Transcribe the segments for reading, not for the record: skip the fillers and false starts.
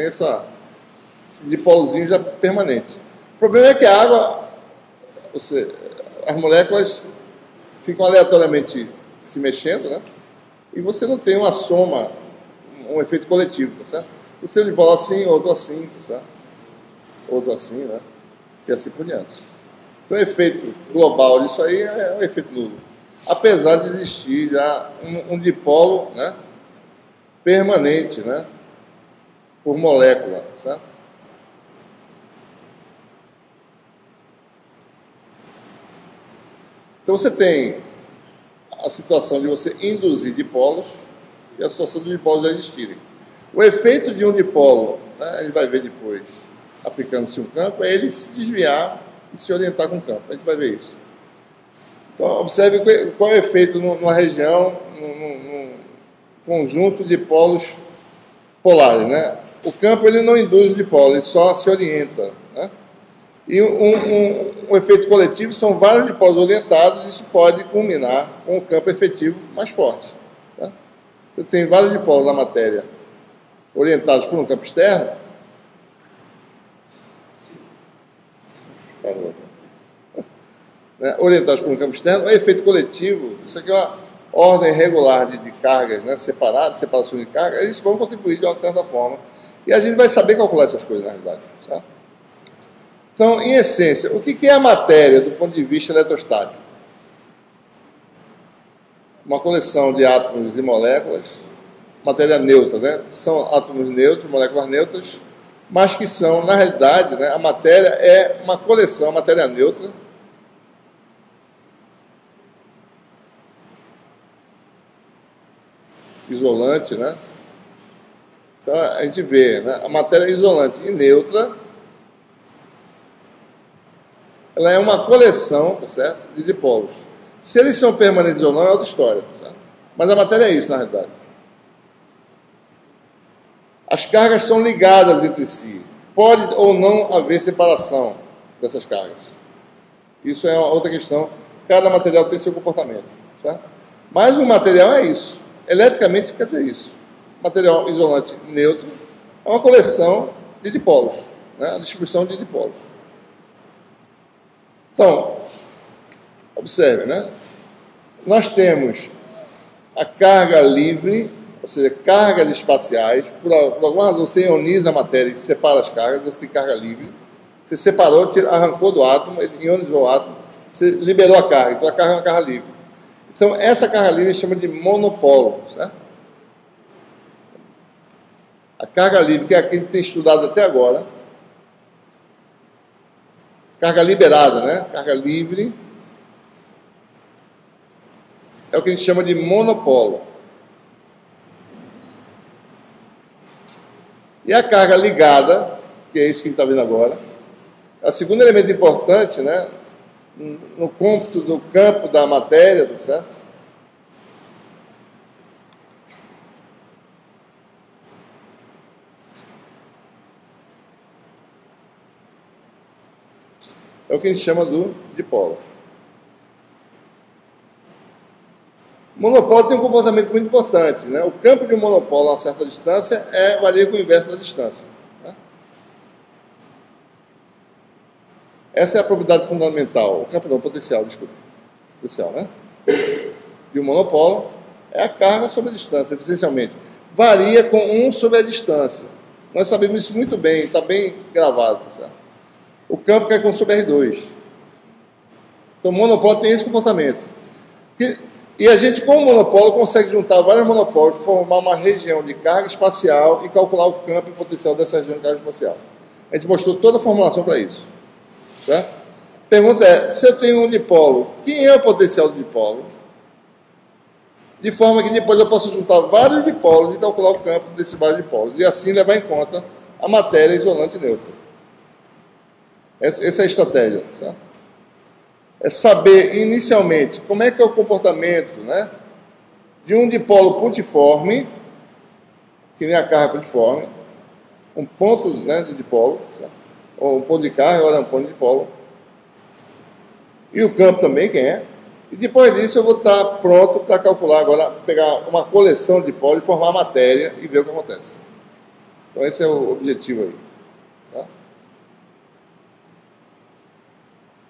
esse dipolozinho já permanente. O problema é que a água, as moléculas ficam aleatoriamente se mexendo, né? E você não tem uma soma, um efeito coletivo, tá certo? Você tem um dipolo assim, outro assim, tá certo? Outro assim, né? E assim por diante. Então, o efeito global disso aí é um efeito nulo. Apesar de existir já um dipolo, né, permanente, né, por molécula, certo? Então você tem a situação de você induzir dipolos e a situação de dipolos já existirem. O efeito de um dipolo, né, a gente vai ver depois, aplicando-se um campo, é ele se desviar e se orientar com o campo. A gente vai ver isso. Então, observe qual é o efeito numa região, num conjunto de polos polares, né? O campo ele não induz o dipolo, ele só se orienta, né? E um efeito coletivo são vários dipolos orientados, e isso pode culminar com um campo efetivo mais forte. Tá? Você tem vários dipolos na matéria orientados por um campo externo. Né, orientados por um campo externo, o efeito coletivo, isso aqui é uma ordem regular de cargas, né, separação de cargas, eles vão contribuir de uma certa forma. E a gente vai saber calcular essas coisas, na realidade. Tá? Então, em essência, o que é a matéria do ponto de vista eletrostático? Uma coleção de átomos e moléculas, matéria neutra, né? São átomos neutros, moléculas neutras, mas que são, na realidade, né, a matéria é uma coleção, a matéria neutra, isolante, né? Então a gente vê, né? A matéria isolante e neutra, ela é uma coleção, tá certo? De dipolos. Se eles são permanentes ou não é outra história, tá certo? Mas a matéria é isso, na realidade. As cargas são ligadas entre si. Pode ou não haver separação dessas cargas. Isso é outra questão. Cada material tem seu comportamento, certo? Mas o material é isso. Eletricamente quer dizer isso. Material isolante neutro é uma coleção de dipolos, né? A distribuição de dipolos. Então, observe, né? Nós temos a carga livre, ou seja, cargas espaciais. Por alguma razão você ioniza a matéria e separa as cargas, você tem carga livre. Você separou, arrancou do átomo, ele ionizou o átomo, você liberou a carga, então a carga é uma carga livre. Então, essa carga livre a gente chama de monopolo, certo? A carga livre, que é a que a gente tem estudado até agora, carga liberada, né? Carga livre é o que a gente chama de monopolo. E a carga ligada, que é isso que a gente está vendo agora, é o segundo elemento importante, né? No cômputo do campo da matéria, tá certo? É o que a gente chama do dipolo. O monopolo tem um comportamento muito importante, né? O campo de um monopolo a uma certa distância varia com o inverso da distância. Né? Essa é a propriedade fundamental. O campo não, potencial, desculpa. Potencial, né? De um monopolo é a carga sobre a distância, essencialmente. Varia com 1 sobre a distância. Nós sabemos isso muito bem, está bem gravado, tá certo? O campo cai com sobre R2. Então o monopolo tem esse comportamento. E a gente, com o monopolo, consegue juntar vários monopólios, formar uma região de carga espacial e calcular o campo e potencial dessa região de carga espacial. A gente mostrou toda a formulação para isso. Certo? A pergunta é, se eu tenho um dipolo, quem é o potencial do dipolo? De forma que depois eu posso juntar vários dipolos e calcular o campo desses vários dipolos. E assim levar em conta a matéria isolante neutra. Essa é a estratégia. Certo? É saber, inicialmente, como é que é o comportamento, né, de um dipolo pontiforme, que nem a carga pontiforme, um ponto, né, de dipolo, certo? Ou um ponto de carga, ou um ponto de dipolo, e o campo também, quem é? E depois disso eu vou estar pronto para calcular agora, pegar uma coleção de dipolos e formar a matéria e ver o que acontece. Então esse é o objetivo aí. Tá?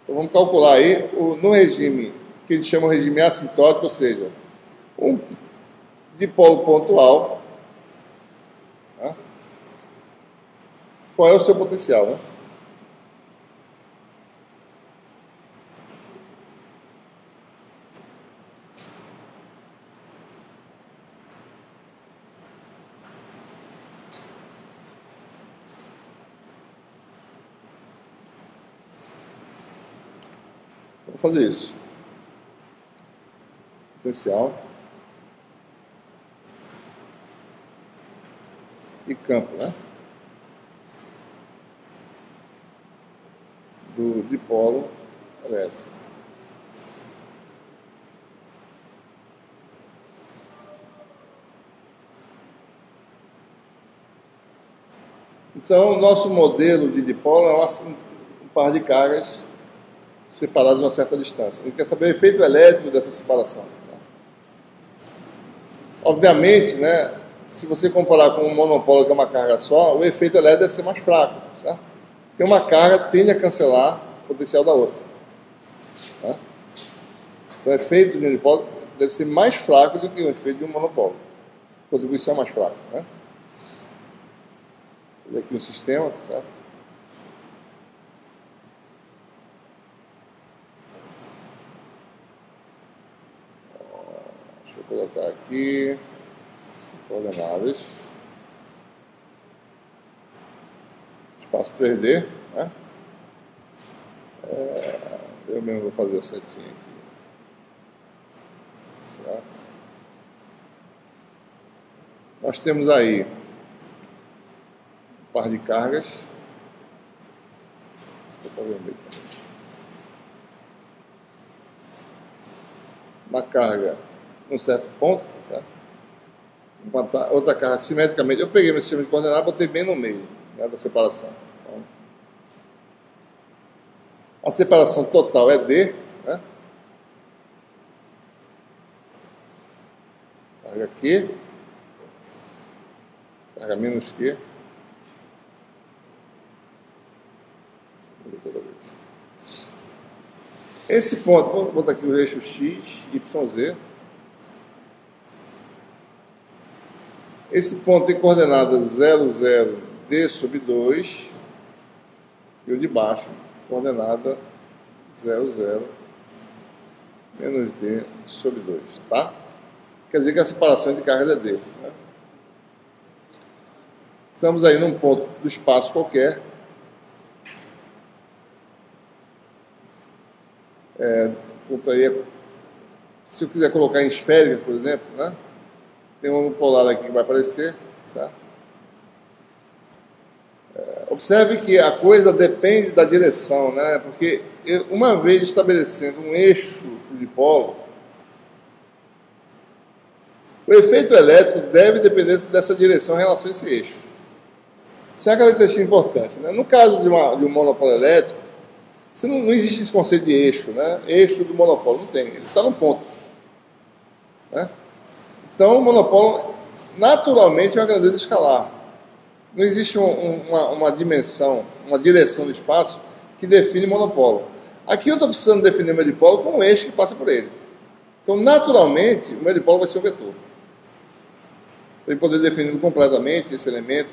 Então vamos calcular aí no regime que eles chamam de regime assintótico, ou seja, um dipolo pontual. Tá? Qual é o seu potencial, né? Vou fazer isso. Potencial e campo, né? Do dipolo elétrico. Então, o nosso modelo de dipolo é um par de cargas separadas a uma certa distância. A gente quer saber o efeito elétrico dessa separação. Tá? Obviamente, né, se você comparar com um monopólio que é uma carga só, o efeito elétrico deve ser mais fraco. Tá? Porque uma carga tende a cancelar o potencial da outra. Tá? Então, o efeito de um dipolo deve ser mais fraco do que o efeito de um monopólio. A contribuição é mais fraca. Né? Aqui no sistema, tá certo? Deixa eu colocar aqui coordenadas. Espaço 3D, né? Eu mesmo vou fazer a setinha aqui. Certo? Nós temos aí um par de cargas. Deixa eu fazer também. Uma carga num certo ponto, tá certo? Outra carga simetricamente. Eu peguei meu sistema de coordenadas e botei bem no meio, né, da separação. Então, a separação total é D, né? Carga Q, carga menos Q. Esse ponto, vou botar aqui o eixo X, Y, Z. Esse ponto tem coordenada 0, 0, D sobre 2. E o de baixo, coordenada 0, 0, menos D sobre 2. Tá? Quer dizer que a separação de cargas é D. Né? Estamos aí num ponto do espaço qualquer. Ponto aí, se eu quiser colocar em esférica, por exemplo, né? Tem um ângulo polar aqui que vai aparecer, certo? Observe que a coisa depende da direção, né? Porque uma vez estabelecendo um eixo de dipolo, o efeito elétrico deve depender dessa direção em relação a esse eixo. Isso é uma característica importante, né? No caso de um monopólio elétrico, não existe esse conceito de eixo, né? Eixo do monopólio, não tem, ele está num ponto. Né? Então, o monopólio, naturalmente, é uma grandeza escalar. Não existe uma dimensão, uma direção do espaço que define monopólio. Aqui eu estou precisando definir o meu dipolo com um eixo que passa por ele. Então, naturalmente, o meu dipolo vai ser um vetor. Para ele poder definir completamente esse elemento,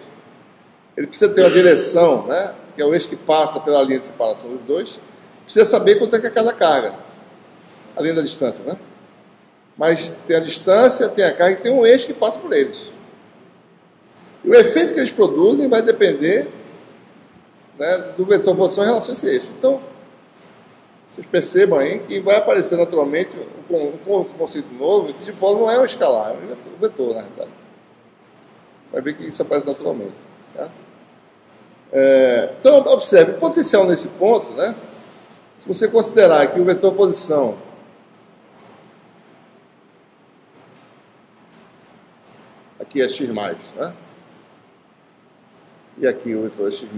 ele precisa ter uma direção, né? Que é o eixo que passa pela linha de separação dos dois. Precisa saber quanto é que é cada carga, além da distância, né? Mas tem a distância, tem a carga e tem um eixo que passa por eles. E o efeito que eles produzem vai depender, né, do vetor posição em relação a esse eixo. Então, vocês percebam aí que vai aparecer naturalmente um conceito novo, que dipolo não é um escalar, é um vetor, na realidade. Vai ver que isso aparece naturalmente. Certo? Então, observe, o potencial nesse ponto, né? Se você considerar que o vetor posição aqui é x+, né? E aqui o vetor é x-,